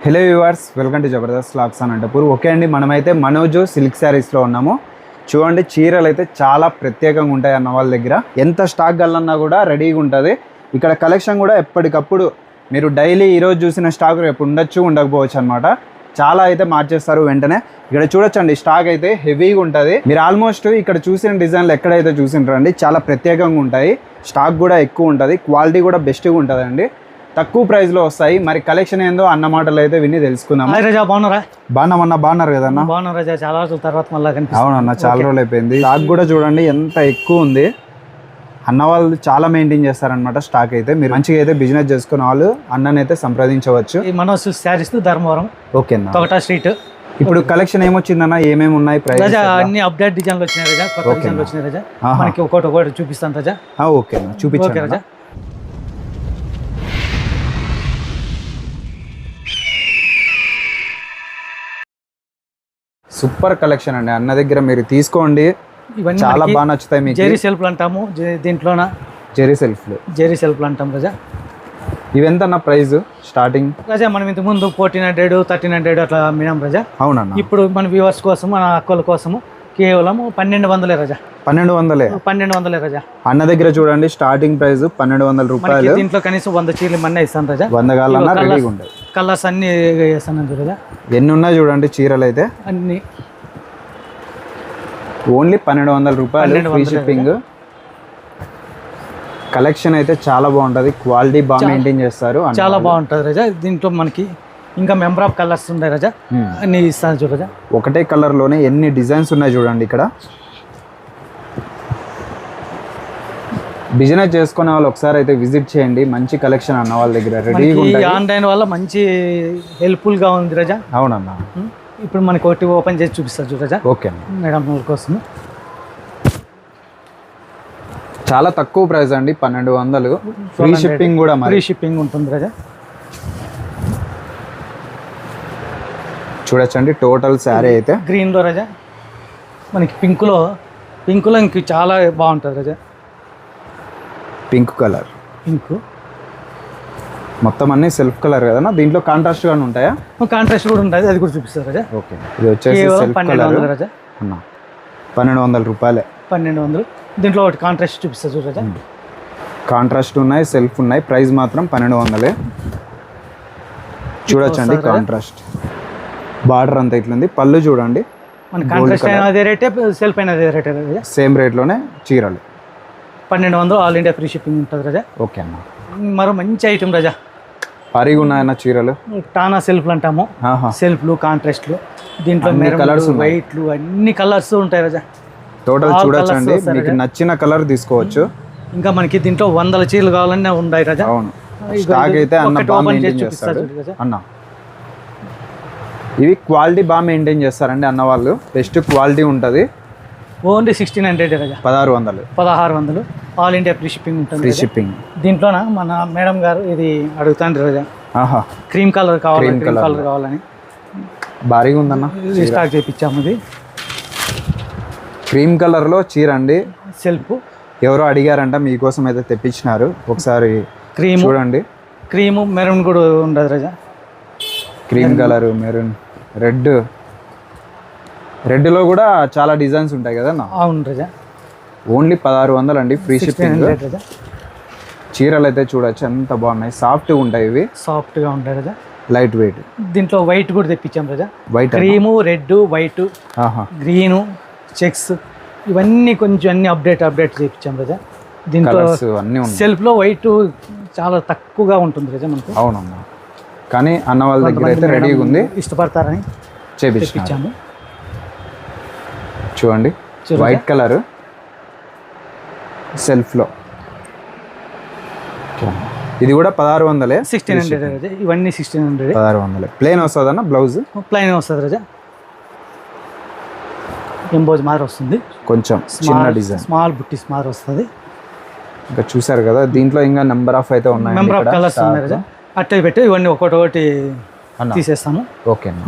Hello viewers, welcome to Jabardasth vlogs Anantapur. Okay అండి, మనమైతే Manoj silk శారీస్లో ఉన్నాము. చూడండి, చీరలు అయితే చాలా ప్రత్యేకంగా ఉంటాయి అన్న వాళ్ళ దగ్గర. ఎంత స్టాక్ గల్లన్నా కూడా రెడీగా ఉంటుంది. ఇక్కడ కలెక్షన్ కూడా ఎప్పటికప్పుడు మీరు డైలీ ఈరోజు చూసిన స్టాక్ రేపు ఉండొచ్చు, ఉండకపోవచ్చు అనమాట. చాలా అయితే మార్చేస్తారు వెంటనే. ఇక్కడ చూడొచ్చండి, స్టాక్ అయితే హెవీగా ఉంటుంది. మీరు ఆల్మోస్ట్ ఇక్కడ చూసిన డిజైన్లు ఎక్కడైతే చూసింటారండి, చాలా ప్రత్యేకంగా ఉంటాయి. స్టాక్ కూడా ఎక్కువ ఉంటుంది, క్వాలిటీ కూడా బెస్ట్గా ఉంటుందండి. తక్కువ ప్రైస్లో వస్తాయి. మరి కలెక్షన్ ఏందో అన్న మాటలు అయితే విని తెలుసుకుందాం. బాగున్నారా? బాగున్నారు కదన్నా? బాగున్నా రాజా, చాలా రోజుల తర్వాత మళ్ళీ అవునన్నా, చాలా రోజులు అయిపోయింది. స్టాక్ కూడా చూడండి ఎంత ఎక్కువ ఉంది. అన్న వాళ్ళు చాలా మెయింటైన్ చేస్తారనమాట స్టాక్ అయితే. మీరు మంచిగా అయితే బిజినెస్ చేసుకున్న వాళ్ళు అన్ననైతే సంప్రదించవచ్చు. మనోజ్ శారీస్ ధర్మవరం, ఓకేనా, తోట స్ట్రీట్. ఇప్పుడు కలెక్షన్ ఏమొచ్చిందన్న, ఏమేమి ఉన్నాయి ప్రైస్? రాజా అన్ని అప్డేట్ డిజైన్లు వచ్చినాయి రాజా, కొత్త డిజైన్లు వచ్చినాయి రాజా. మనకి ఒకటి చూపిస్తాను రాజా. ఓకేనా, చూపించండి రాజా. సూపర్ కలెక్షన్ అండి అన్న దగ్గర, మీరు తీసుకోండి. ఇవన్నీ చాలా బాగా నచ్చుతాయి మీకు. జెరీ సెల్ఫ్లు అంటాము దీంట్లోన. జెరీ సెల్ఫ్లు అంటాం రాజా. ఇవెంత అన్న ప్రైస్ స్టార్టింగ్? రాజా మనం ఇంతకు ముందు 1400, 1300 అట్లా అమ్మినాం రాజా. అవునన్నా. ఇప్పుడు మన వ్యూవర్స్ కోసం, మన అక్కల కోసము కేవలం 1200 రాజా. 1200 రాజా. అన్న దగ్గర చూడండి, స్టార్టింగ్ ప్రైస్ 1200 రూపాయలు. దీంట్లో కనీసం 100 చీరలు మన్నా ఇస్తాను రాజా. 100 గాలన్నా రెడీగా ఉంటాయి. కలర్స్ అన్ని వేస్తాను రాజా. ఎన్ని ఉన్నాయి చూడండి చీరలు అయితే. అన్ని ఓన్లీ 1200 రూపాయలు, ఫ్రీ షిప్పింగ్. కలెక్షన్ అయితే చాలా బాగుంటుంది, క్వాలిటీ బాగా మెయింటైన్ చేస్తారు, చాలా బాగుంటుంది రాజా. దీంట్లో మనకి ఇంకా మెంబర్ ఆఫ్ కలర్స్ ఉన్నాయి రాజా, అన్ని ఇస్తాను చూడ రాజా. ఒకటే కలర్ లోనే ఎన్ని డిజైన్స్ ఉన్నాయి చూడండి. ఇక్కడ బిజినెస్ చేసుకునే వాళ్ళు ఒకసారి అయితే విజిట్ చేయండి. మంచి కలెక్షన్ అన్న వాళ్ళ దగ్గర రెడీగా ఉంటాయి. ఆన్లైన్ వల్ల మంచి హెల్ప్ఫుల్ గా ఉంది రాజా. అవునన్నా. ఇప్పుడు మనకి ఒకటి ఓపెన్ చేసి చూపిస్తారు చూడ రాజా. ఓకే మేడం వాళ్ళ కోసం చాలా తక్కువ ప్రైస్ అండి, 1200. ఫ్రీ షిప్పింగ్ కూడా, ఫ్రీ షిప్పింగ్ ఉంటుంది రాజా. చూడొచ్చండి టోటల్ శారీ అయితే గ్రీన్ లో రాజా. మనకి పింక్ లో ఇంక చాలా బాగుంటుంది రాజా. పింక్ కలర్, మొత్తం అన్ని సెల్ఫ్ కలర్ కదా. దీంట్లో కాంట్రాస్ట్ గా ఉంటాయా? కాంట్రాస్ట్ కూడా ఉంటుంది, అది కూడా చూపిస్తారు రాజా. ఓకే, ఇది వచ్చేసి సెల్ఫ్ కలర్ రాజా. 1200 రూపాయలే. 1200. దీంట్లో ఒకటి కాంట్రాస్ట్ చూపిస్తారు చూడ రాజా. కాంట్రాస్ట్ ఉన్నాయి, సెల్ఫ్ ఉన్నాయి. ప్రైస్ మాత్రం 1200. చూడొచ్చండి కాంట్రాస్ట్. బార్డర్ అంతా ఇట్లుంది. పళ్ళు చూడండి, మన కాంట్రాస్ట్ అయినా అదే రేటే, సెల్ఫ్ అయినా అదే రేటే రాజా. సేమ్ రేట్లోనే చీరలు. 1200, ఆల్ ఇండియా ఫ్రీ షిప్పింగ్ ఉంటుంది రాజా. ఓకే అన్న. మరో మంచి ఐటమ్ రాజా, భారీగా ఉన్నాయన్న చీరలు. టానా సెల్ఫ్లు అంటాము. సెల్ఫ్లు, కాంట్రాస్ట్లు, దీంట్లో కలర్స్, వైట్లు, అన్ని కలర్స్ ఉంటాయి రాజా. టోటల్ చూడొచ్చండి, మీకు నచ్చిన కలర్ తీసుకోవచ్చు. ఇంకా మనకి దీంట్లో 100 చీరలు కావాలన్నా ఉన్నాయి రాజా. అవును, స్టాక్ అయితే అన్న బాగా మెయింటైన్ చేస్తారు అన్న. ఇవి క్వాలిటీ బాగా మెయింటైన్ చేస్తారండి అన్న వాళ్ళు. బెస్ట్ క్వాలిటీ ఉంటుంది. ఓన్లీ 1600 రాజా. 1600 ఆల్ ఇండియా ఫ్రీ షిప్పింగ్ ఉంటుంది. Free shipping. దీంట్లోన మన మేడం గారు ఇది అడుగుతాండ్రు రాజా. క్రీమ్ కలర్ కావాలి, క్రీమ్ కలర్ కావాలని భారీగా ఉందన్న. స్టాక్ చేయించాము. ఇది క్రీమ్ కలర్ లో చీర అండి. సెల్ఫ్ ఎవరో అడిగారంట, మీకోసం అయితే తెప్పించినారు. ఒకసారి క్రీమ్ చూడండి. క్రీము మెరూన్ కూడా ఉండదు రాజా. క్రీమ్ కలర్, మెరూన్, రెడ్ లో కూడా చాలా డిజైన్స్ ఉంటాయి కదా. అవును రాజా. ఓన్లీ 1600 అండి, ఫ్రీ షిప్పింగ్. చీరలు అయితే చూడొచ్చు ఎంత బాగున్నాయి, సాఫ్ట్ గా ఉంటాయి. ఇవి సాఫ్ట్ గా ఉంటాయి రాజా, లైట్ వెయిట్. దీంట్లో వైట్ కూడా తెప్పించాం రాజా. White, cream, red, white, green, checks, ఇవన్నీ కొంచెం అన్ని అప్డేట్ చేయించాం రాజా. దీంట్లో సెల్ఫ్ లో వైట్ చాలా తక్కువగా ఉంటుంది రాజా మనకు. అవునమ్మా, కానీ అన్న వాళ్ళ దగ్గర అయితే రెడీగా ఉంది. ఇష్టపడతారని చేయించాము. చూడండి, వైట్ కలర్ సెల్ఫ్ లో. ఇది కూడా 1600. 1600 రాజా. ఇవన్నీ 1600. 1600. ప్లెయిన్ వస్తుంది అన్న, బ్లౌజ్ ప్లెయిన్ వస్తుంది రాజా. ఎంబోజ్ మాదిరి వస్తుంది, కొంచెం చిన్న డిజైన్, స్మాల్ బుట్టీస్ మాదిరి వస్తుంది. ఇంకా చూసారు కదా, దీంట్లో ఇంకా నెంబర్ ఆఫ్ అయితే ఉన్నాయి. నెంబర్ ఆఫ్ కలర్స్ ఉన్నాయి రాజా. అట్టే పెట్టి ఇవన్నీ ఒకటి తీసేస్తాము. ఓకే అన్న,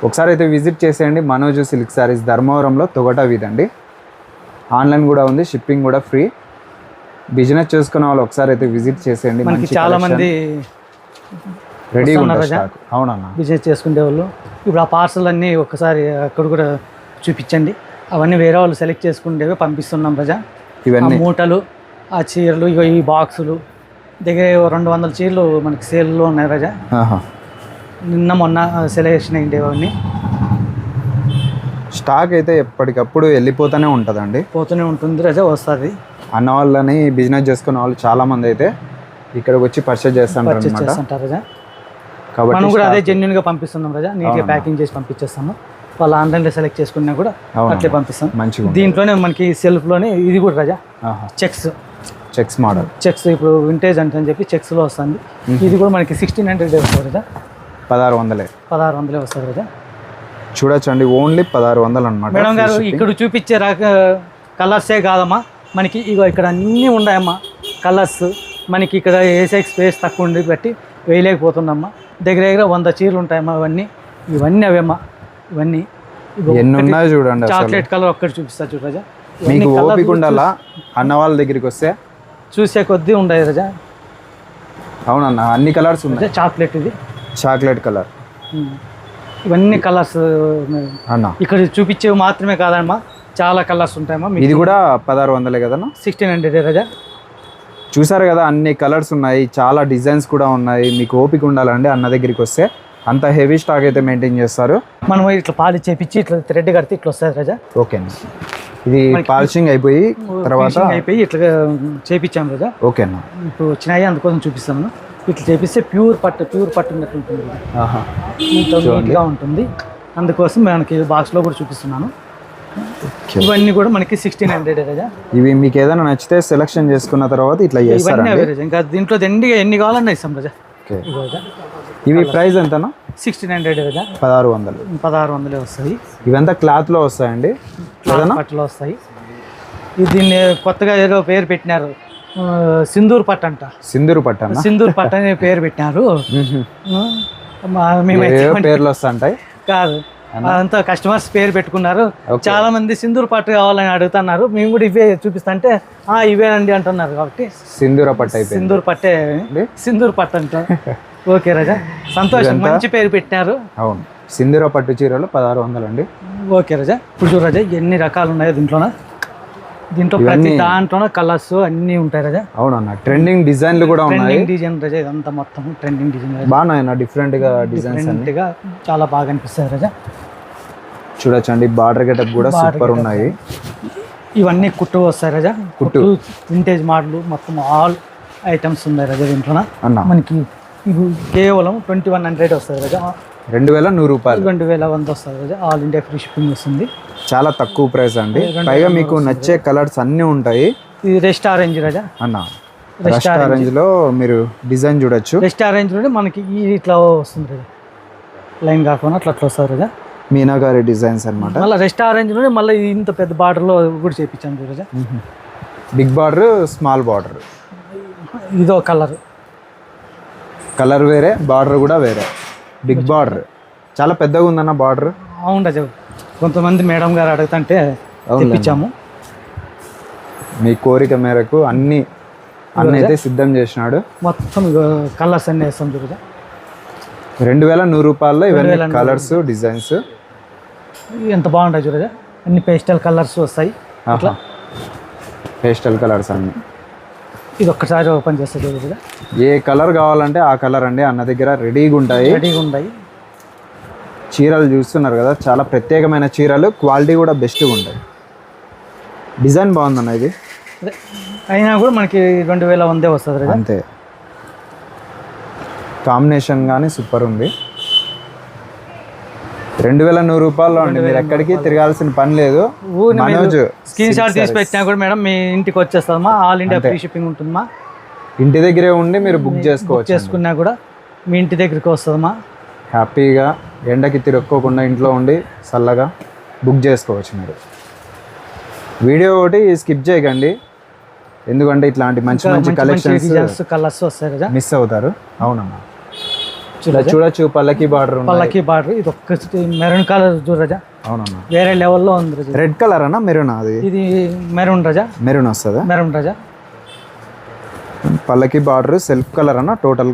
ఒకసారి అయితే విజిట్ చేసేయండి. మనోజ్ సిల్క్ శారీస్, ధర్మవరంలో తొగట వీధండి. ఆన్లైన్ కూడా ఉంది, షిప్పింగ్ కూడా ఫ్రీ. బిజినెస్ చేసుకునే వాళ్ళు ఒకసారి అయితే విజిట్ చేసేయండి. మనకి చాలా మంది రెడీ వస్తున్నారు రాజా. అవునన్నా. బిజినెస్ చేసుకునే వాళ్ళు ఇప్పుడు ఆ పార్సల్ అన్నీ ఒక్కసారి అక్కడ కూడా చూపించండి. అవన్నీ వేరే వాళ్ళు సెలెక్ట్ చేసుకునేవి పంపిస్తున్నాం రాజా. ఇవన్నీ ఆ మూటలు, ఆ చీరలు, ఇగో ఈ బాక్సులు దగ్గర 200 చీరలు మనకి సేల్లో ఉన్నాయి రాజా. నిన్న మొన్న సెలెక్షన్ అయ్యింది. అవన్నీ స్టాక్ అయితే ఎప్పటికప్పుడు వెళ్ళిపోతూనే ఉంటుందండి, పోతూనే ఉంటుంది రాజా. వస్తుంది అన్న వాళ్ళని బిజినెస్ చేసుకునే వాళ్ళు చాలా మంది అయితే ఇక్కడికి వచ్చి పర్చేజ్ చేస్తుంటారు పర్చేస్ అనమాట. చేస్తుంటారు రాజా. కాబట్టి మనం కూడా అదే జెన్యున్గా పంపిస్తున్నాం రాజా. నీట్గా ప్యాకింగ్ చేసి పంపించేస్తాము. వాళ్ళు ఆన్లైన్లో సెలెక్ట్ చేసుకున్నా కూడా అట్లే పంపిస్తాం. మంచిగా దీంట్లోనే మనకి సెల్ఫ్లోనే ఇది కూడా రాజా చెక్స్ మోడల్. చెక్స్ ఇప్పుడు వింటేజ్ అంటే అని చెప్పి చెక్స్లో వస్తుంది. ఇది కూడా మనకి 1600 వస్తుంది రాజా. 1600 వస్తుంది రాజా. చూడొచ్చండి, ఓన్లీ 1600 అనమాట. మేడం గారు ఇక్కడ చూపించే కలర్సే కాదమ్మా, మనకి ఇగో ఇక్కడ అన్నీ ఉన్నాయమ్మా కలర్స్. మనకి ఇక్కడ వేసే స్పేస్ తక్కువ ఉండి బట్టి వేయలేకపోతున్నామ్మా. దగ్గర 100 చీరలు ఉంటాయమ్మా. ఇవన్నీ అవేమ్మా. ఇవన్నీ ఎన్ని ఉన్నాయో చూడండి. చాక్లెట్ కలర్ ఒక్కటి చూపిస్తా చూడు రాజా. మీకు ఓపిక ఉండాలా అన్న వాళ్ళ దగ్గరికి వస్తే చూసే కొద్దీ ఉండదు రాజా. అవునన్నా, అన్ని కలర్స్ ఉన్నాయి. చాక్లెట్, ఇది చాక్లెట్ కలర్, ఇవన్నీ కలర్స్ అన్న. ఇక్కడ చూపించేవి మాత్రమే కాదమ్మా, చాలా కలర్స్ ఉంటాయమ్మా. ఇది కూడా 1600 కదన్నా. 1600 రాజా. చూసారు కదా, అన్ని కలర్స్ ఉన్నాయి, చాలా డిజైన్స్ కూడా ఉన్నాయి. మీకు ఓపిక ఉండాలండి అన్న దగ్గరికి వస్తే. అంత హెవీ స్టాక్ అయితే మెయింటైన్ చేస్తారు. మనం ఇట్లా పాలిష్ చేపించి ఇట్లా థ్రెడ్ కడితే ఇట్లా వస్తుంది రాజా. ఓకే అండి. ఇది పాలిషింగ్ అయిపోయి తర్వాత ఇట్లా చేపించాం రాజా. ఓకే అన్న. ఇప్పుడు వచ్చినాయి, అందుకోసం చూపిస్తాను. ఇట్లా చేపిస్తే ప్యూర్ పట్టు ఉన్నట్టు ఉంటుంది. నీట్గా ఉంటుంది. అందుకోసం మనకి బాక్స్లో కూడా చూపిస్తున్నాను. ఇవన్నీ కూడా మనకి 1600 రాజా. ఇవి మీకు ఏదైనా నచ్చితే సెలెక్షన్ చేసుకున్న తర్వాత ఇట్లా చేస్తారు. ఇంకా దీంట్లో ఎన్ని కావాలన్నా ఇస్తాం రాజా. ఇవి ప్రైస్ ఎంతనా? 1600 రాజా. 1600 వస్తాయి. ఇవంతా క్లాత్ లో వస్తాయండి, పట్టులో వస్తాయి. దీన్ని కొత్తగా ఏదో పేరు పెట్టినారు, సింధూర్ పట్టు అంట. సింధూర్ పట్టు అనే పేరు పెట్టినారు. మేమైతే పేర్లు వస్తాయి కాదు, అదంతా కస్టమర్స్ పేరు పెట్టుకున్నారు. చాలా మంది సింధూర్ పట్టు కావాలని అడుగుతున్నారు. మేము కూడా ఇవే చూపిస్తుంటే ఇవేనండి అంటున్నారు. కాబట్టి సింధూర్ పట్టే సింధూర్ పట్టు అంట. ఓకే రాజా, సంతోషం. మంచి పేరు పెట్టినారు. అవును, సింధూర పట్టు చీరలు 1600 అండి. ఓకే రాజా. ఇప్పుడు చూడు రాజా, ఎన్ని రకాలు ఉన్నాయో దీంట్లో ప్రతి దాంట్లోనే కలర్స్ అన్నీ ఉంటాయి రాజా. అవునన్నా, ట్రెండింగ్ డిజైన్లు కూడా ఉన్నాయి. డిజైన్ రాజా, ఇదంతా మొత్తం ట్రెండింగ్ డిజైన్ బాగున్నాయి. డిఫరెంట్ గా చాలా బాగా అనిపిస్తుంది రాజా. చూడొచ్చండి, బార్డర్ గెటప్ కూడా సూపర్ ఉన్నాయి. ఇవన్నీ కుట్టు వస్తాయి రాజా. కుట్టు వింటేజ్ మోడల్ మొత్తం ఆల్ ఐటమ్స్ ఉన్నాయి రాజా. దీంట్లో మనకి ఇది కేవలం 2100 వస్తుంది రాజా. 2100 రూపాయలు, 2100 వస్తుంది రాజా. ఆల్ ఇండియా ఫ్రీ షిప్పింగ్ వస్తుంది. చాలా తక్కువ ప్రైస్ అండి. పైగా మీకు నచ్చే కలర్స్ అన్నీ ఉంటాయి. ఇది రెస్ట్ ఆరెంజ్ రాజా. రెస్ట్ ఆరెంజ్ లో మీరు డిజైన్ చూడొచ్చు. రెస్ట్ ఆరెంజ్ లోనే మనకి ఇట్లా వస్తుంది రాజా. లైన్ కాకుండా అట్లా వస్తుంది రాజా. మీనాకారి డిజైన్స్ అనమాట. మళ్ళీ రెస్ట్ ఆరెంజ్ లోనే మళ్ళీ ఇంత పెద్ద బార్డర్ లో కూడా చేయించాను రాజా. Big border, small border. ఇదో కలర్ వేరే, బార్డర్ కూడా వేరే. బిగ్ బార్డర్ చాలా పెద్దగా ఉందన్న బార్డర్. అవును రాజా, కొంతమంది మేడం గారు అడుగుతుంటే తెప్పించాము. మీ కోరిక మేరకు అన్ని అయితే సిద్ధం చేసినాడు. మొత్తం కలర్స్ అన్నీ వేస్తాం చూడగా. 2100 రూపాయల్లో ఇవన్నీ కలర్స్, డిజైన్స్ ఎంత బాగుంటాయి చూడగా. అన్ని పేస్టల్ కలర్స్ వస్తాయి. అట్లా పేస్టల్ కలర్స్ అన్ని. ఇది ఒక్కసారి ఓపెన్ చేస్తే చూడగా, ఏ కలర్ కావాలంటే ఆ కలర్ అండి అన్న దగ్గర రెడీగా ఉంటాయి. చీరలు చూస్తున్నారు కదా, చాలా ప్రత్యేకమైన చీరలు, క్వాలిటీ కూడా బెస్ట్గా ఉంటాయి. డిజైన్ బాగుందన్న ఇది. అయినా కూడా మనకి 2100 వస్తుంది అంతే. కాంబినేషన్ కానీ సూపర్ ఉంది. 2100 రూపాయల్లో అండి. మీరు ఎక్కడికి తిరగాల్సిన పని లేదు. మనోజ్ స్క్రీన్ షాట్ తీసి పెట్టినా కూడా మేడం మీ ఇంటికి వచ్చేస్తామా. ఆల్ ఇండియా ఫ్రీ షిప్పింగ్ ఉంటుందమ్మా. ఇంటి దగ్గరే ఉండి మీరు బుక్ చేసుకున్నా కూడా మీ ఇంటి దగ్గరికి వస్తుందమ్మా. హ్యాపీగా ఎండకి తిరక్కోకుండా ఇంట్లో ఉండి చల్లగా బుక్ చేసుకోవచ్చు మీరు. వీడియో ఒకటి స్కిప్ చేయకండి, ఎందుకంటే ఇట్లాంటి మంచి మంచి కలెక్షన్స్, కలర్స్ వస్తాయి కదా, మిస్ అవుతారు. అవునమ్మా, చూడొచ్చు. పల్లకి బార్డర్, ఇది ఒక్క మెరూన్ కలర్ చూడరాజా. అవునమ్మా, వేరే లెవెల్లో ఉంది. రెడ్ కలర్ అన్న మెరూన్? అది ఇది మెరూన్ రాజా. మెరూన్ వస్తుందా? మెరూన్ రాజా. పల్లకి బార్డర్ సెల్ఫ్ కలర్ అన్న. టోటల్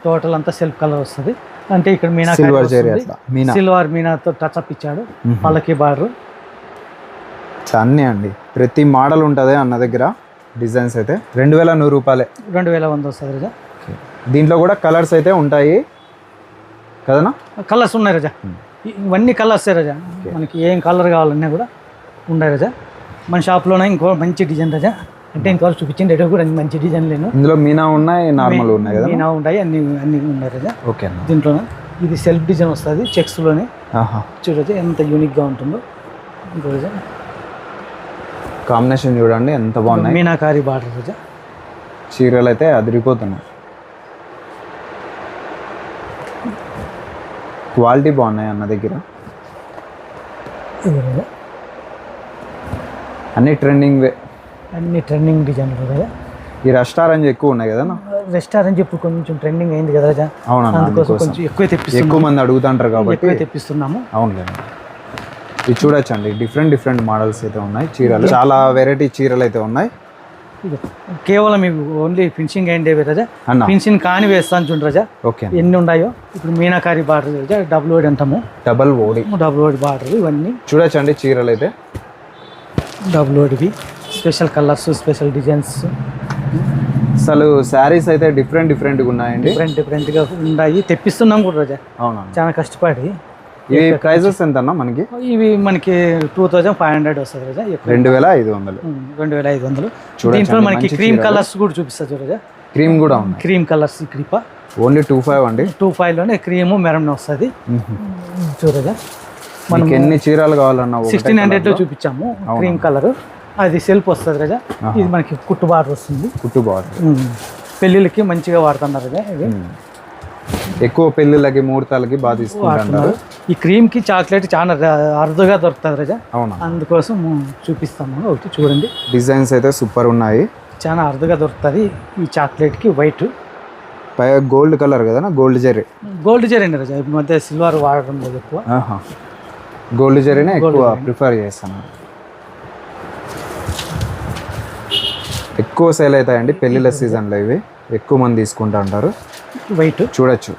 టోటల్ అంతా సెల్ఫ్ కలర్ వస్తుంది. అంటే ఇక్కడ మీనా సిల్వర్ జరీ అట్లా మీనా సిల్వర్ మీనాతో టచ్ అప్ ఇచ్చాడు. పళ్ళకి బార్డర్ అన్నీ అండి, ప్రతి మోడల్ ఉంటుంది అన్న దగ్గర. డిజైన్స్ అయితే 2100 రూపాయలే, 2100 వస్తుంది రజా. దీంట్లో కూడా కలర్స్ అయితే ఉంటాయి కదనా? కలర్స్ ఉన్నాయి రజా, ఇవన్నీ కలర్సే రజా. మనకి ఏం కలర్ కావాలన్నా కూడా ఉన్నాయి రజా. మన షాప్లోనే ఇంకో మంచి డిజైన్ రజా, అంటే ఇంతవరకు చూపించింది రేటు కూడా మంచి డిజైన్ లేను. ఇందులో మీనా ఉన్నాయి, నార్మల్ ఉన్నాయి కదా? మీనా ఉన్నాయి, అన్ని అన్ని ఉన్నాయి రజా. ఓకే. దీంట్లోనే ఇది సెల్ఫ్ డిజైన్ వస్తుంది చెక్స్లోనే. చూడొచ్చు ఎంత యూనిక్గా ఉంటుందో. ఇంకో రజా కాంబినేషన్ చూడండి ఎంత బాగున్నాయి. మీనాకారి బార్డర్ రజా. చీరలు అయితే అదిరిపోతున్నాయి, క్వాలిటీ బాగున్నాయి అన్న దగ్గర. అన్ని ట్రెండింగ్ వే, అన్ని ట్రెండింగ్ డిజైన్లు కదా. ఈ రెస్టారెంట్ ఎక్కువ ఉన్నాయి కదా? రెస్టారెంట్ ఇప్పుడు కొంచెం ట్రెండింగ్ అయింది కదా రజా. అవునా? అందుకోసం కొంచెం ఎక్కువ మంది అడుగుతుంటారు కాబట్టి ఎక్కువ తెప్పిస్తున్నాము. అవునులేండి. ఇది చూడొచ్చండి, డిఫరెంట్ మోడల్స్ అయితే ఉన్నాయి. చీరలు చాలా వెరైటీ చీరలు అయితే ఉన్నాయి. కేవలం మీకు ఓన్లీ ఫినిషింగ్ అయిందేవి రజా. ఫినిషింగ్ కాని వేస్తాను చూడండి రజా. ఓకే. ఎన్ని ఉన్నాయో ఇప్పుడు మీనాకారి బార్డర్ రజా, డబుల్ ఓడి అంటాము. డబుల్ ఓడి బార్డర్ ఇవన్నీ చూడొచ్చండి. చీరలు అయితే డబుల్ ఓడివి, స్పెషల్ కలర్స్, స్పెషల్ డిజైన్స్. అసలు శారీస్ అయితే డిఫరెంట్గా ఉన్నాయండి. డిఫరెంట్గా ఉన్నాయి, తెప్పిస్తున్నాం కూడా రజా. అవునా? చాలా కష్టపడి. ఇవి ప్రైజెస్ ఎంత అన్న మనకి? ఇవి మనకి 2500 వస్తుంది రజా. 2500. దీంట్లో మనకి క్రీమ్ కలర్స్ కూడా చూపిస్తుంది చూడజా. క్రీమ్ కూడా ఉంది, క్రీమ్ కలర్స్ క్రీపా. ఓన్లీ 25 అండి. 25లోనే క్రీము మెరూన్ వస్తుంది చూడజా. మనకి ఎన్ని చీరలు కావాలన్నా 1600లో చూపించాము క్రీమ్ కలర్. అది సెల్ఫ్ వస్తుంది రజా. ఇది మనకి కుట్టు బార్డర్ వస్తుంది. కుట్టు బార్డర్ పెళ్ళిళ్ళకి మంచిగా వాడుతున్నారు రజా. ఇది ఎక్కువ పెళ్ళిళ్ళకి ముహూర్తాలకి బాగా తీసుకుంటున్నారు. ఈ క్రీమ్ కి చాక్లెట్ చాలా అరుదుగా దొరుకుతుంది రజా. అవునా? అందుకోసం చూపిస్తాము. ఒకటి చూడండి, డిజైన్స్ అయితే సూపర్ ఉన్నాయి. చాలా అరుదుగా దొరుకుతుంది ఈ చాక్లెట్ కి. వైట్ పైగా గోల్డ్ కలర్ కదా? గోల్డ్ జరీ అండి రజా. ఈ మధ్య సిల్వర్ వాడడం లేదు ఎక్కువ. గోల్డ్ జరీనే ఎక్కువ ప్రిఫర్ చేస్తాను. ఎక్కువ సేల్ అవుతాయండి పెళ్ళిళ్ళ సీజన్లో. ఇవి ఎక్కువ మంది తీసుకుంటా ఉంటారు. వైట్ చూడొచ్చు,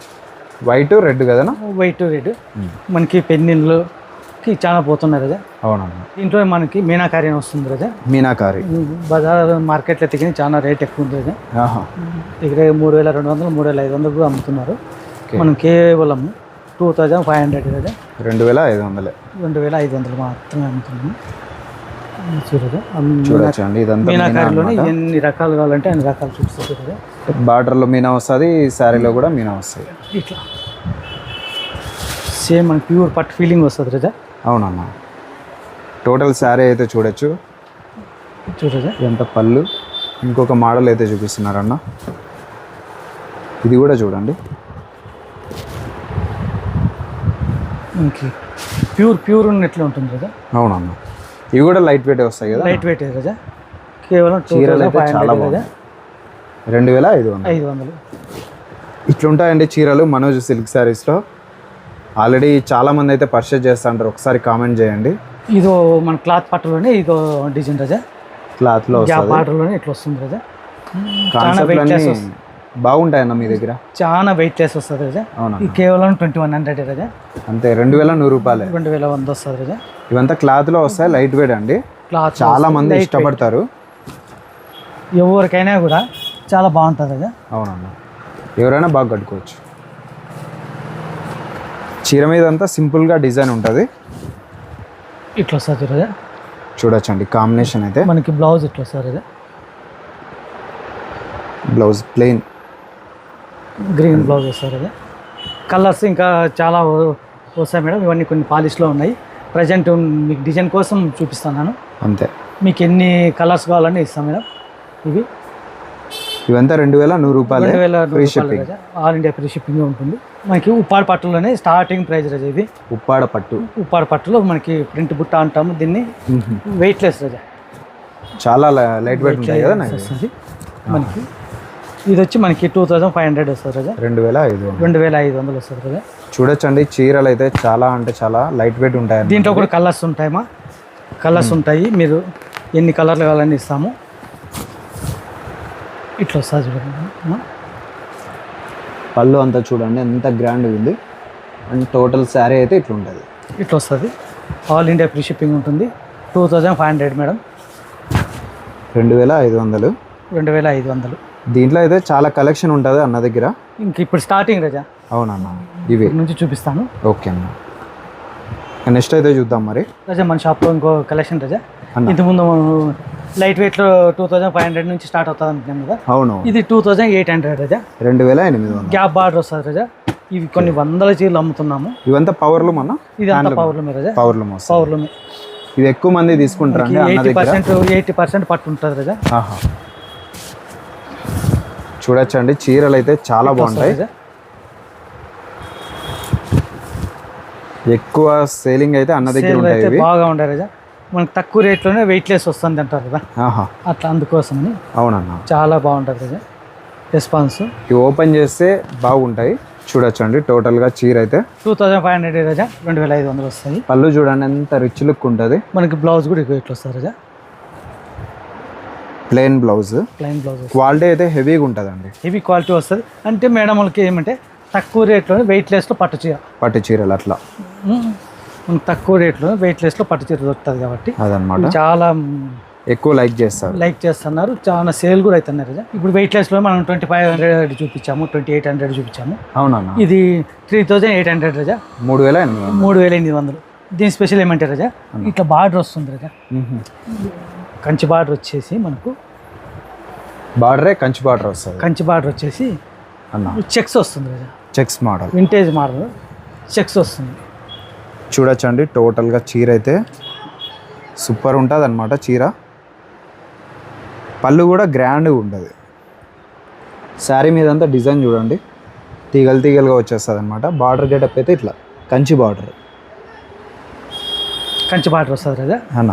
వైట్ రెడ్ కదా? వైట్ రెడ్ మనకి పెన్నిళ్ళకి చాలా పోతున్నాయి రజా. అవునమ్మా. దీంట్లో మనకి మీనాకారి వస్తుంది రజా. మీనాకారి బజార్ మార్కెట్లో తిరిగి చాలా రేట్ ఎక్కువ ఉంది రజా. దగ్గర 3200, 3500 కూడా అమ్ముతున్నారు. మనం కేవలం 2500 రజా. 2500 మాత్రమే అమ్ముతున్నాము. చూడొచ్చండి. ఇదంతా మీనాకారిలోనే ఎన్ని రకాలు కావాలంటే అన్ని రకాలు చూపిస్తారు కదా. బార్డర్లో మీనా వస్తుంది, శారీలో కూడా మీనా వస్తుంది. ఇట్లా సేమ్ మన ప్యూర్ పట్టు ఫీలింగ్ వస్తుంది రజా. అవునమ్మా. టోటల్ శారీ అయితే చూడొచ్చు. చూడజా ఎంత పళ్ళు. ఇంకొక మోడల్ అయితే చూపిస్తున్నారన్న, ఇది కూడా చూడండి. ప్యూర్ ఉన్నట్లే ఉంటుంది కదా. అవునమ్మా. ఇవి కూడా లైట్ వెయిట్ వస్తాయి కదా? లైట్ వెయిట్ రజా. కేవలం చీరలు అయితే చాలా బాగుంది. 2500. ఇట్లుంటాయండి చీరలు మనోజ్ సిల్క్ శారీస్లో. ఆల్రెడీ చాలా మంది అయితే పర్చేజ్ చేస్తా ఉంటారు. ఒకసారి కామెంట్ చేయండి. ఇదో మన క్లాత్ పట్టులోనే ఇదో డిజైన్ రజా. క్లాత్లో బార్డర్లోనే ఇట్లా వస్తుంది రజా. బాగుంటాయన్న మీ దగ్గర? చాలా వెయిట్ లెస్ వస్తుంది రజా. అవునా? కేవలం 2100 రజా. అంతే, 2100 రూపాయలు. 2100 వస్తుంది రజా. ఇవంతా క్లాత్లో వస్తాయి, లైట్ వెయిట్ అండి. క్లాత్ చాలా మంది ఇష్టపడతారు. ఎవరికైనా కూడా చాలా బాగుంటుంది రజా. అవునన్నా, ఎవరైనా బాగా కట్టుకోవచ్చు. చీర మీద అంతా సింపుల్గా డిజైన్ ఉంటుంది. ఇట్లా వస్తుంది రజా. చూడొచ్చండి కాంబినేషన్ అయితే. మనకి బ్లౌజ్ ఇట్లా వస్తుంది రజా. బ్లౌజ్ ప్లెయిన్ గ్రీన్ బ్లౌజ్ వస్తుంది రజా. కలర్స్ ఇంకా చాలా వస్తాయి మేడం. ఇవన్నీ కొన్ని పాలిష్లో ఉన్నాయి. ప్రజెంట్ మీకు డిజైన్ కోసం చూపిస్తున్నాను అంతే. మీకు ఎన్ని కలర్స్ కావాలని ఇస్తాం మేడం. ఇవంతా 2100 రూపాయలు. 2000 రజా. ఆల్ ఇండియా ఫ్రీ షిప్పింగ్ ఉంటుంది. మనకి ఉప్పాడ పట్టులోనే స్టార్టింగ్ ప్రైస్ రజా. ఇది ఉప్పాడ పట్టులో మనకి ప్రింట్ బుట్ట అంటాము దీన్ని. వెయిట్ లెస్ రజా. చాలా లైట్ వెయిట్ ఉంటాయి కదా వస్తుంది. మనకి ఇది వచ్చి మనకి 2500 వస్తుంది రజా. 2500 వస్తుంది రజా. చూడొచ్చండి చీరలు అయితే చాలా అంటే చాలా లైట్ వెయిట్ ఉంటాయి. దీంట్లో కూడా కలర్స్ ఉంటాయమ్మా. కలర్స్ ఉంటాయి. మీరు ఎన్ని కలర్లు కావాలని ఇస్తాము. ఇట్లా వస్తుంది చూడండి. పళ్ళు అంతా చూడండి ఎంత గ్రాండ్ ఉంది. అండ్ టోటల్ శారీ అయితే ఇట్లా ఉంటుంది. ఇట్లా వస్తుంది. ఆల్ ఇండియా ఫ్రీ షిప్పింగ్ ఉంటుంది. 2500 మేడం. 2500. 2500. దీంట్లో అయితే చాలా కలెక్షన్ ఉంటుంది అన్న దగ్గర. ఇంక ఇప్పుడు స్టార్టింగ్ రజా. అవునన్నా, ఇవి ఇక్కడ నుంచి చూపిస్తాను. ఓకే అన్న. నెక్స్ట్ అయితే చూద్దాం మరి. రజా మన షాప్లో ఇంకో కలెక్షన్ రజా. అన్న. ఇంతకుముందు లైట్ వెయిట్లో 2500 నుంచి స్టార్ట్ అవుతుంది అంటున్నాం కదా. అవును. ఇది 2800 రజా. 2800. గ్యాప్ బార్డర్ వస్తుంది రజా. ఇవి కొన్ని వందల చీరలు అమ్ముతున్నాము. ఇవంతా పవర్లూమ్ అన్న. ఇది అంతా పవర్లూమే రజా. పవర్లూమ్. పవర్లూమే. ఇవి ఎక్కువ మంది తీసుకుంటారండి అన్న దగ్గర. 80% పట్టు ఉంటుంది రజా. చూడొచ్చండి, చీరలు అయితే చాలా బాగుంటాయి. ఎక్కువ సేలింగ్ అయితే అన్న దగ్గర ఉంటాయి. అయితే బాగా ఉంటాయి రజా. మనకు తక్కువ రేట్లోనే వెయిట్లెస్ వస్తుంది అంటారు కదా, అట్లా అందుకోసమని. అవునన్నా, చాలా బాగుంటుంది రజా రెస్పాన్స్. ఇవి ఓపెన్ చేస్తే బాగుంటాయి. చూడొచ్చండి, టోటల్గా చీర అయితే 2500 రజా. 2500 వస్తాయి. పళ్ళు చూడండి ఎంత రిచ్ లుక్ ఉంటుంది. మనకి బ్లౌజ్ కూడా ఎక్కువ వస్తుంది రజా. Plain blouse. క్వాలిటీ అయితే హెవీగా ఉంటుందండి. హెవీ క్వాలిటీ వస్తుంది. అంటే మేడం వాళ్ళకి ఏమంటే తక్కువ రేట్లోనే వెయిట్లెస్లో పట్టు చీరలు అట్లా తక్కువ రేట్లో వెయిట్లెస్లో పట్టు చీర దొరుకుతుంది కాబట్టి అదనమాట. చాలా ఎక్కువ లైక్ చేస్తున్నారు. చాలా సేల్ కూడా అవుతున్నారు. ఇప్పుడు వెయిట్లెస్లో మనం 2500 చూపించాము, 2800 చూపించాము. అవునన్నా. ఇది 3800 రజా. 3800. దీని స్పెషల్ ఏమంటే రజా, ఇట్లా బార్డర్ వస్తుంది రజా. కంచి బార్డర్ వచ్చేసి మనకు కంచి బార్డర్ వస్తుంది. కంచి బార్డర్ వచ్చేసి చెక్స్ వస్తుంది రజా. Checks model, vintage model checks వస్తుంది. చూడొచ్చండి, టోటల్గా చీర అయితే సూపర్ ఉంటుంది అనమాట. చీర పళ్ళు కూడా గ్రాండ్గా ఉంటుంది. శారీ మీద అంతా డిజైన్ చూడండి, తీగలుగా వచ్చేస్తుంది అనమాట. బార్డర్ గెటప్ అయితే ఇట్లా కంచి బార్డర్ వస్తుంది రజా అన్న.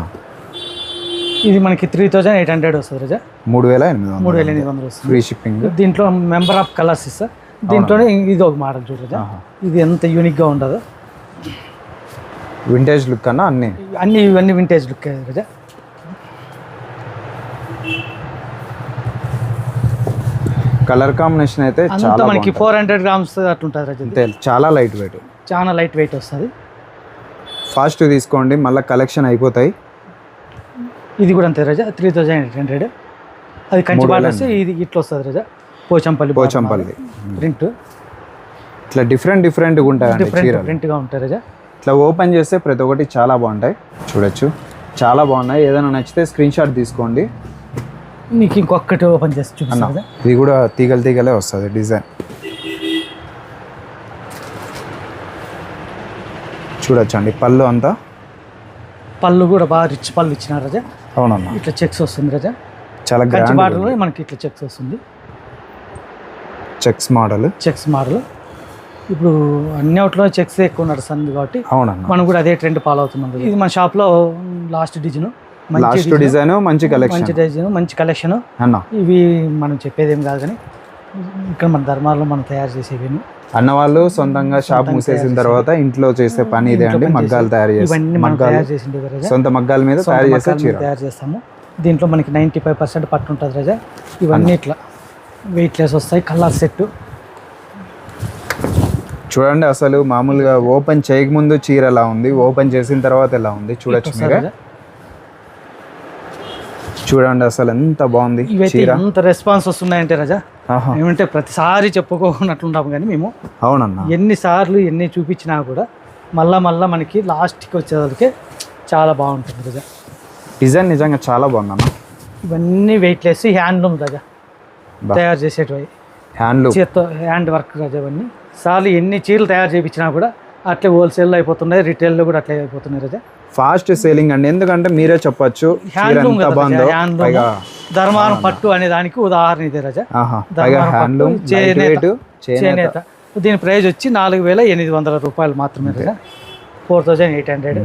ఇది మనకి 3800 వస్తుంది రజా. 3800 వస్తుంది. Free shipping. దీంట్లో మెంబర్ ఆఫ్ కలర్స్ ఇస్తా. దీంట్లోనే ఇది ఒక మోడల్ చూడరా. ఇది ఎంత యూనిక్గా ఉండదు. వింటేజ్ లుక్ అన్న. ఇవన్నీ వింటేజ్ లుక్ రజా. కలర్ కాంబినేషన్ అయితే చాలా మనకి 400 గ్రామ్స్ అట్లుంటుంది రజా. చాలా లైట్ వెయిట్ వస్తుంది. ఫాస్ట్ తీసుకోండి, మళ్ళీ కలెక్షన్ అయిపోతాయి. ఇది కూడా అంతే రజా. 3800. అది కంచి బార్డర్ వస్తే ఇది ఇట్లా వస్తుంది రజా. పోచంపల్లి ప్రింట్. ఇట్లా డిఫరెంట్గా ఉంటాయి. డిఫరెంట్గా ఉంటాయి రజా. ఇట్లా ఓపెన్ చేస్తే ప్రతి ఒక్కటి చాలా బాగుంటాయి. చూడొచ్చు, చాలా బాగున్నాయి. ఏదైనా నచ్చితే స్క్రీన్ షాట్ తీసుకోండి. నీకు ఇంకొకటి ఓపెన్ చేసి చూపిస్తాను. ఇది కూడా తీగలే వస్తుంది డిజైన్. చూడొచ్చండి, పళ్ళు కూడా బాగా రిచ్ పళ్ళు ఇచ్చినారు రజా. అవునన్నా. ఇట్లా చెక్స్ వస్తుంది రజా. చాలా కంచి బార్డర్లో మనకి ఇట్లా చెక్స్ వస్తుంది. Checks model. ఇప్పుడు అన్ని అవుట్లో చెక్స్ ఎక్కువ నడుస్తుంది కాబట్టి మనం కూడా అదే ట్రెండ్ ఫాలో అవుతున్నాం. ఇది మన షాప్లో లాస్ట్ డిజైన్, మంచి కలెక్షన్ అన్న. ఇవి మనం చెప్పేది ఏం కాదు కానీ ఇక్కడ మన ధర్మాల్లో మనం తయారు చేసేవి. అన్న వాళ్ళు సొంతంగా షాప్ మూసేసిన తర్వాత ఇంట్లో చేసే పని ఇదే అండి. మగ్గాలు తయారు చేసి సొంత మగ్గాల మీద తయారు చేస్తాము. దీంట్లో మనకి 95% పట్టు ఉంటుంది రజా. ఇవన్నీ ఇట్లా వెయిట్లెస్ వస్తాయి. కలర్ సెట్ చూడండి, అసలు మామూలుగా ఓపెన్ చేయకముందు చీర ఎలా ఉంది, ఓపెన్ చేసిన తర్వాత ఎలా ఉంది చూడొచ్చు మీరే. చూడండి అసలు ఎంత బాగుంది. ఎంత రెస్పాన్స్ వస్తున్నాయంటే రజా, ఏమంటే ప్రతిసారి చెప్పుకోనట్లుంటాము కానీ మేము. అవునన్నా. ఎన్ని చూపించినా కూడా మళ్ళా మనకి లాస్ట్కి వచ్చేసరికి చాలా బాగుంటుంది రజా. డిజైన్ నిజంగా చాలా బాగుందన్న. ఇవన్నీ వెయిట్లెస్ హ్యాండ్లూమ్ రజా. తయారు చేసేటివి చేత్తో హ్యాండ్ వర్క్ రజా. ఇవన్నీ సార్లు ఎన్ని చీరలు తయారు చేయించినా కూడా అట్లే హోల్సేల్లో అయిపోతున్నాయి, రిటైల్లో కూడా అట్లే అయిపోతున్నాయి రజా. ఫాస్ట్ సేలింగ్ అండి. ఎందుకంటే మీరే చెప్పొచ్చు, ధర్మారం పట్టు అనే దానికి ఉదాహరణ ఇదే రజా. చేనేత. దీని ప్రైస్ వచ్చి 4800 రూపాయలు మాత్రమే రజా. 4800.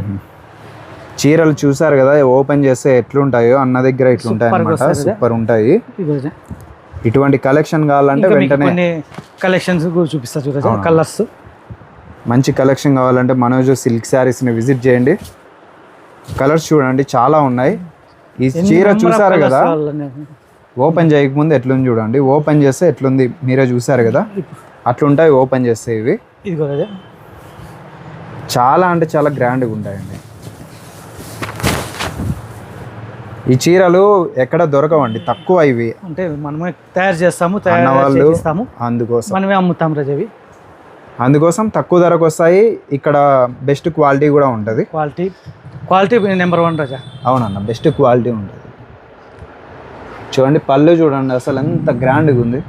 చీరలు చూసారు కదా, ఓపెన్ చేస్తే ఎట్లుంటాయో అన్న దగ్గర ఇట్లుంటాయి అన్నమాట. సూపర్ ఉంటాయి. ఇటువంటి కలెక్షన్ కావాలంటే వెంటనే కలెక్షన్స్ చూపిస్తా చూడరా. కలర్స్ మంచి కలెక్షన్ కావాలంటే మనోజ్ సిల్క్ శారీస్ని విజిట్ చేయండి. కలర్స్ చూడండి చాలా ఉన్నాయి. ఈ చీర చూసారు కదా, ఓపెన్ చేయకముందు ఎట్లుంది చూడండి, ఓపెన్ చేస్తే ఎట్లుంది మీరే చూసారు కదా. అట్లుంటాయి ఓపెన్ చేస్తే ఇవి. ఇదిగో రాజా, చాలా అంటే చాలా గ్రాండ్గా ఉంటాయండి. ఈ చీరలు ఎక్కడ దొరకవండి, తక్కువ ఇవి. అంటే మనమే తయారు చేస్తాము, అన్నవాళ్ళు చేస్తాము, అందుకోసం మనమే అమ్ముతాం రాజా. ఇవి అందుకోసం తక్కువ ధరకు వస్తాయి. ఇక్కడ బెస్ట్ క్వాలిటీ కూడా ఉంటుంది. క్వాలిటీ నెంబర్ 1 రాజా. అవునన్న, బెస్ట్ క్వాలిటీ ఉంటుంది. చూడండి పళ్ళు చూడండి, అసలు ఎంత గ్రాండ్గా ఉంది.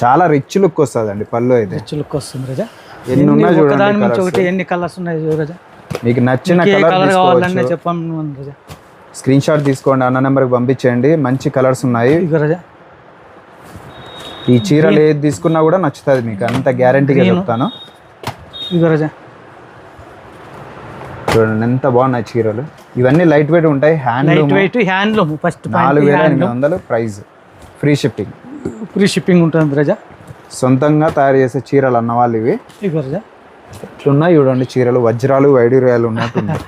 చాలా రిచ్ లుక్ వస్తుంది అండి పళ్ళు అయితే. రిచ్ లుక్ వస్తుంది రాజా. ఎన్ని ఉన్నా దాని చూడండి నుంచి ఒకటి ఎన్ని కలర్స్ ఉన్నాయి చూడు రాజా. మీకు నచ్చిన కలర్ కలర్ కావాలనే చెప్పాను రాజా. స్క్రీన్ షాట్ తీసుకోండి, అన్న నెంబర్కి పంపించేయండి. మంచి కలర్స్ ఉన్నాయి. ఇదిగో రాజా, ఈ చీరలు ఏది తీసుకున్నా కూడా నచ్చుతుంది మీకు, అంత గ్యారంటీగా చెప్తాను. ఇదిగో రాజా, చూడండి ఎంత బాగున్నాయి చీరలు. ఇవన్నీ లైట్ వెయిట్ ఉంటాయి. Light weight handloom. First 4800 price, free shipping. Free shipping ఉంటుంది రాజా. సొంతంగా తయారు చేసే చీరలు అన్నవాళ్ళు ఇవి. ఇదిగో రాజా, ఇట్లున్నాయి చూడండి చీరలు, వజ్రాలు వైడూర్యాలు ఉన్నట్టున్నాయి.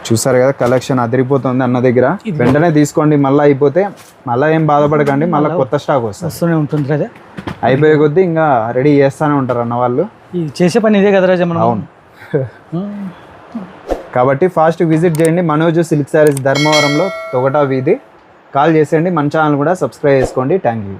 చూసారు కదా, కలెక్షన్ అదిరిపోతుంది అన్న దగ్గర. వెంటనే తీసుకోండి, మళ్ళీ అయిపోతే మళ్ళీ ఏం బాధపడకండి, మళ్ళీ కొత్త స్టాక్ వస్తూనే ఉంటుంది రాజా. అయిపోయే కొద్దీ ఇంకా రెడీ చేస్తూనే ఉంటారు అన్న వాళ్ళు. చేసే పని ఇదే కదా రాజా మనం. అవును. కాబట్టి ఫాస్ట్ విజిట్ చేయండి మనోజ్ సిల్క్ శారీస్, ధర్మవరంలో తొగటా వీధి. కాల్ చేసేయండి. మన ఛానల్ కూడా సబ్స్క్రైబ్ చేసుకోండి. Thank you.